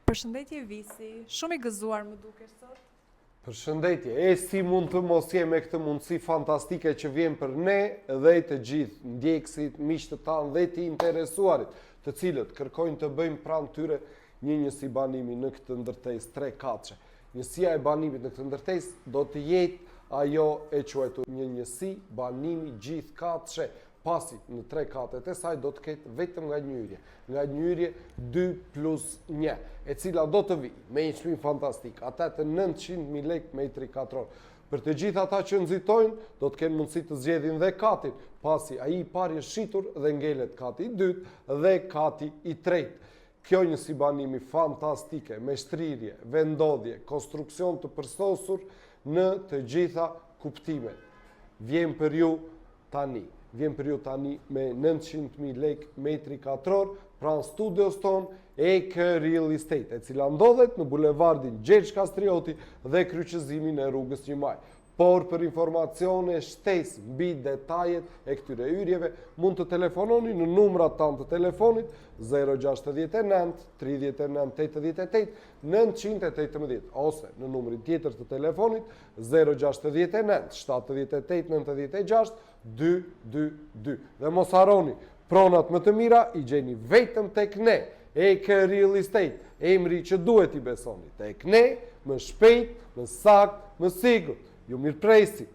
Përshëndetje Visi, shumë i gëzuar më duke sot. Përshëndetje, si mund të mos jem me këtë mundësi fantastike që vjen për ne dhe të gjithë ndjekësit, miqtë tanë dhe të interesuarit, të cilët kërkojnë të bëjmë pranë tyre një njësi banimi në këtë ndërtesë 3 katëshe. Njësia e banimit në këtë ndërtesë do të jetë ajo e quajtur një njësi banimi gjithë katëshe, pasi në 3 katet e saj do të ketë vetëm nga njëjrje 2+1, e cila do të vi me një çmim fantastik, ata të 900.000 lekë metri katror. Për të gjithë ata që nxitojnë, do të kenë mundësi të zgjedhin dhe katin, pasi ai i pari është shitur dhe ngelet kati i dytë dhe kati i tretë. Kjo një si banimi fantastike, me shtrirje, vendodhje, konstruksion të përsosur në të gjitha kuptimet. Vjen për ju tani me 900.000 lekë metri katror, pranë studios ton Eke Real Estate, e cila ndodhet në bulevardin Gjergj Kastrioti dhe kryqëzimin e rrugës 1 Maj. Por për informacione shtesë mbi detajet e këtyre hyrjeve, mund të telefononi në numrat tanë të telefonit 069 39 88 918 ose në numrin tjetër të telefonit 069 78 96 222. Dhe mos harroni, pronat më të mira i gjeni vetëm tek ne, Eke Real Estate, emri që duhet i besoni. Tek ne, më shpejt, më sakt, më sigurt. Ju mirëpresi.